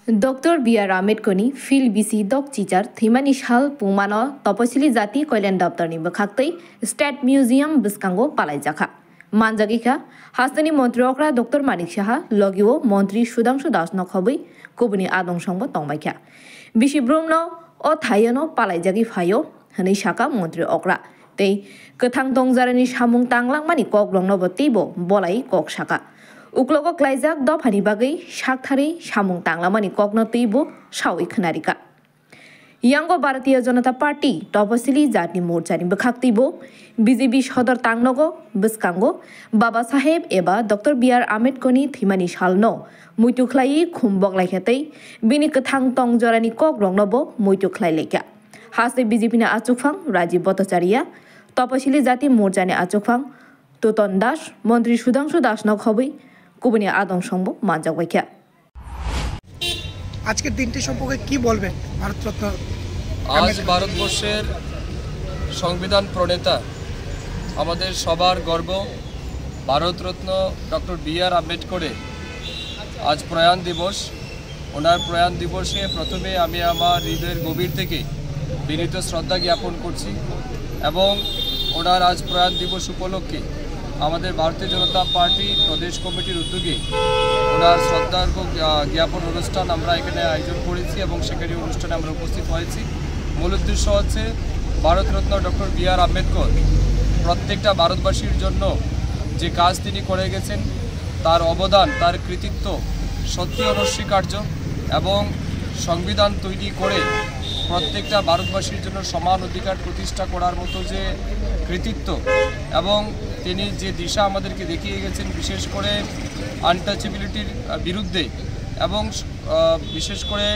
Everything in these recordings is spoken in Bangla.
Dr. B.R. Ambedkarni Phil BC Dok Chichar Thimani Shal Pumano Topasili Jati Koilan Daptar ni Bakhaktei State Museum Biskango Palaijaka Manjagika Hastani Montriokra Dr. Manik Shaha Logio Montri Shudangshu Das Nokhobi Kubuni Adong Shongbo Tongbaika Bishi Brumno O Thayano Palaijagi Fayo Hani Shaka Montri Okra Tei Ketang Tongzarani Shamung Tanglang Mani Kok Longno Botibo Bolai Kok Shaka Uklogo Klaijak do Hani Bagai Shakthari Shamung Tanglamani Kokno Tibo Shawi Khanarika Yango Bharatiya Janata Party Topasili Jatni Morchani Bakhaktibo BJP Shodor Tangnogo Biskango Baba Saheb Eba Dr. B.R. Ambedkarni Thimani Shalno Muitukhlai Khumbok Laikhatei Bini Kathang Tong Jorani Kok Rongnobo Muitukhlai Leka Haste BJP na Achukphang Rajiv Bhattacharya Topasili Jati Morchani Achukphang Toton Das Montri Shudangshu Das Nokhobi কুবনি আদং সম্ভব মানজাক বাইকা আজকের দিনটি সম্পর্কে কি বলবেন ভারতরত্ন আজ ভারতবর্ষের সংবিধান প্রণেতা আমাদের সবার গর্ব ভারতরত্ন ডক্টর বি.আর. আম্বেদকরের আজ প্রয়াণ দিবস ওনার প্রয়াণ দিবসে প্রথমে আমি আমার হৃদয়ের গভীর থেকে বিনীত শ্রদ্ধা জ্ঞাপন করছি এবং ওনার আজ প্রয়াণ দিবস উপলক্ষে আমাদের ভারতীয় জনতা পার্টি প্রদেশ কমিটির উদ্যোগে ওনার শ্রদ্ধার্ঘ জ্ঞাপন অনুষ্ঠান আমরা এখানে আয়োজন করেছি এবং সেখানে অনুষ্ঠানে আমরা উপস্থিত হয়েছি মূল উদ্দেশ্য হচ্ছে ভারতরত্ন ডক্টর বি.আর. আম্বেদকর প্রত্যেকটা ভারতবাসীর জন্য যে কাজ তিনি করে গেছেন তার অবদান তার কৃতিত্ব সত্যি অনস্বীকার্য এবং সংবিধান তৈরি করে প্রত্যেকটা ভারতবাসীর জন্য সমান অধিকার প্রতিষ্ঠা করার মতো যে কৃতিত্ব এবং তিনি যে দিশা আমাদেরকে দেখিয়ে গেছেন বিশেষ করে আনটাচেবিলিটির বিরুদ্ধে এবং বিশেষ করে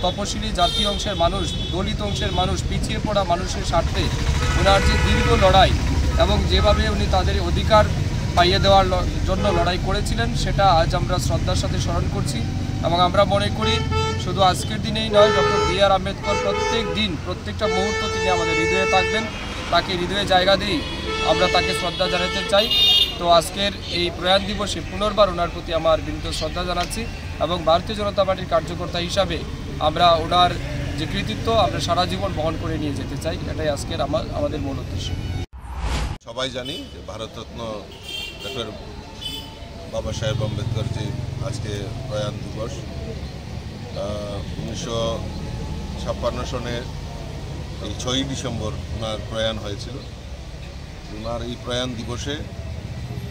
তপশিলি জাতি অংশের মানুষ দলিত অংশের মানুষ পিছিয়ে পড়া মানুষের স্বার্থে ওনার যে দীর্ঘ লড়াই এবং যেভাবে উনি তাদের অধিকার পাইয়ে দেওয়ার জন্য লড়াই করেছিলেন সেটা আজ আমরা শ্রদ্ধার সাথে স্মরণ করছি এবং আমরা মনে করি শুধু আজকের দিনেই নয় ডক্টর বি.আর. আম্বেদকর প্রত্যেক দিন প্রত্যেকটা মুহূর্ত তিনি আমাদের হৃদয়ে থাকবেন তাকে হৃদয়ে জায়গা দিই আমরা তাকে শ্রদ্ধা জানাতে চাই তো আজকের এই প্রয়াণ দিবসে পুনর্বার ওনার প্রতি আমার বিনীত শ্রদ্ধা জানাচ্ছি এবং ভারতীয় জনতা পার্টির কার্যকর্তা হিসাবে আমরা ওনার যে কৃতিত্ব আমরা সারা জীবন বহন করে নিয়ে যেতে চাই এটাই আজকের আমাদের মূল উদ্দেশ্য সবাই জানি যে ভারতরত্ন ডক্টর বাবা সাহেব আম্বেদকর জি আজকে প্রয়াণ দিবস 1956 সনের এই 6ই ডিসেম্বর ওনার প্রয়াণ হয়েছিল ওনার এই প্রয়াণ দিবসে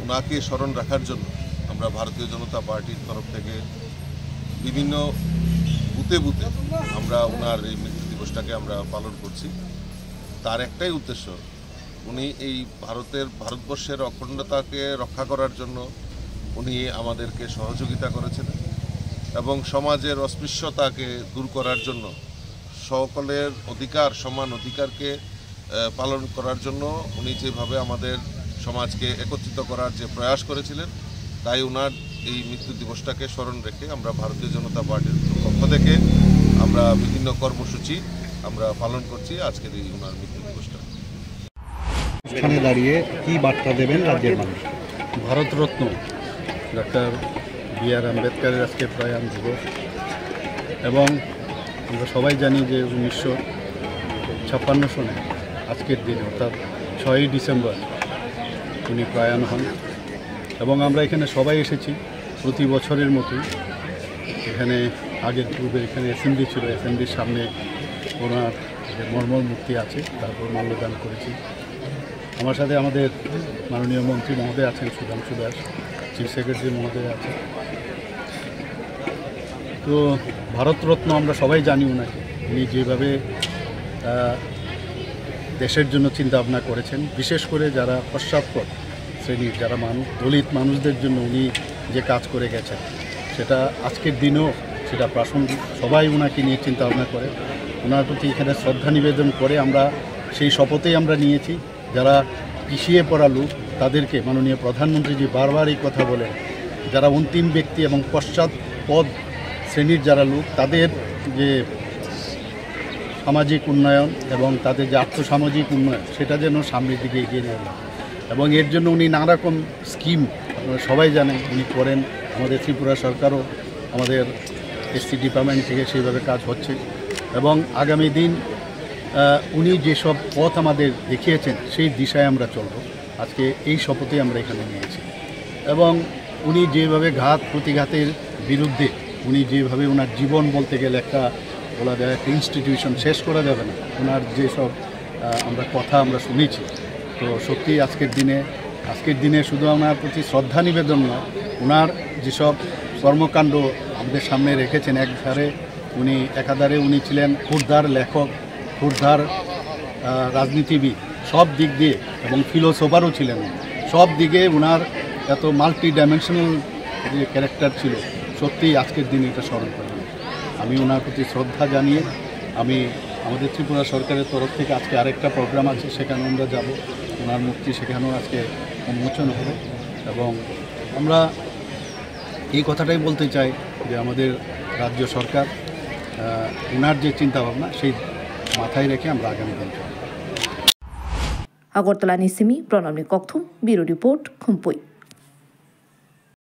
ওনাকে স্মরণ রাখার জন্য আমরা ভারতীয় জনতা পার্টির তরফ থেকে বিভিন্ন বুথে বুথে আমরা ওনার এই মৃত্যু দিবসটাকে আমরা পালন করছি তার একটাই উদ্দেশ্য উনি এই ভারতবর্ষের অখণ্ডতাকে রক্ষা করার জন্য উনি আমাদেরকে সহযোগিতা করেছেন এবং সমাজের অস্পৃশ্যতাকে দূর করার জন্য সকলের অধিকার সমান অধিকারকে পালন করার জন্য উনি যেভাবে আমাদের সমাজকে একত্রিত করার যে প্রয়াস করেছিলেন তাই ওনার এই মৃত্যু দিবসটাকে স্মরণ রেখে আমরা ভারতীয় জনতা পার্টির পক্ষ থেকে আমরা বিভিন্ন কর্মসূচি আমরা পালন করছি আজকের এই ওনার মৃত্যু দিবসটা এখানে দাঁড়িয়ে কি বার্তা দেবেন রাজ্যের মানুষ ভারতরত্ন ডক্টর বি.আর. আম্বেদকরের আজকে প্রয়াণ দিবস এবং আমরা সবাই জানি যে 1956 সনে আজকের দিন অর্থাৎ 6ই ডিসেম্বর উনি প্রয়াণ হন এবং আমরা এখানে সবাই এসেছি প্রতি বছরের মতোই এখানে আগের পূর্বে এখানে অ্যাসেম্বলি ছিল অ্যাসেম্বলির সামনে ওনার যে মর্মর মূর্তি আছে তারপর মাল্যদান করেছি আমার সাথে আমাদের মাননীয় মন্ত্রী মহোদয় আছেন সুধাংশু দাস চিফ সেক্রেটারি মহোদয় আছেন তো ভারতরত্ন আমরা সবাই জানি ওনাকে উনি যেভাবে দেশের জন্য চিন্তা ভাবনা করেছেন বিশেষ করে যারা পশ্চাৎপদ শ্রেণীর যারা দলিত মানুষদের জন্য উনি যে কাজ করে গেছেন সেটা আজকের দিনেও সেটা প্রাসঙ্গিক সবাই ওনাকে নিয়ে চিন্তা ভাবনা করে ওনার প্রতি এখানে শ্রদ্ধা নিবেদন করে আমরা সেই শপথেই আমরা নিয়েছি যারা পিছিয়ে পড়া লোক তাদেরকে মাননীয় প্রধানমন্ত্রীজি বারবার এই কথা বলেন যারা অন্তিম ব্যক্তি এবং পশ্চাৎপদ শ্রেণীর যারা লোক তাদের যে সামাজিক উন্নয়ন এবং তাদের যে আর্থসামাজিক উন্নয়ন সেটা যেন সামনের দিকে এগিয়ে নেওয়া যায় এবং এর জন্য উনি নানা রকম স্কিম সবাই জানেন উনি করেন আমাদের ত্রিপুরা সরকারও আমাদের এসসি ডিপার্টমেন্ট থেকে সেইভাবে কাজ হচ্ছে এবং আগামী দিন উনি যেসব পথ আমাদের দেখিয়েছেন সেই দিশায় আমরা চলব। আজকে এই শপথে আমরা এখানে নিয়েছি এবং উনি যেভাবে ঘাত প্রতিঘাতের বিরুদ্ধে উনি যেভাবে ওনার জীবন বলতে গেলে একটা বলা যায় একটা ইনস্টিটিউশন শেষ করা যাবে না, ওনার যেসব কথা আমরা শুনেছি, তো সত্যি আজকের দিনে শুধু আমার প্রতি শ্রদ্ধা নিবেদন নয়, ওনার যেসব কর্মকাণ্ড আমাদের সামনে রেখেছেন, একাধারে উনি ছিলেন ক্ষুরধার লেখক, ক্ষুরধার রাজনীতিবিদ, সব দিক দিয়ে এবং ফিলোসোফারও ছিলেন। সব দিকে ওনার এত মাল্টি ডাইমেনশনাল যে ক্যারেক্টার ছিল, সত্যিই আজকের দিনে এটা স্মরণ করবেন। আমি ওনার প্রতি শ্রদ্ধা জানিয়ে আমাদের ত্রিপুরা সরকারের তরফ থেকে আজকে আরেকটা প্রোগ্রাম আছে, সেখানে আমরা যাব। ওনার মূর্তি সেখানেও আজকে উন্মোচন হবে এবং আমরা এই কথাটাই বলতে চাই যে আমাদের রাজ্য সরকার ওনার যে চিন্তাভাবনা সেই মাথায় রেখে আমরা আগামী দিন চলব। আগরতলা নিসিমি প্রণব ককথুম, ব্যুরো রিপোর্ট, খুমপুই।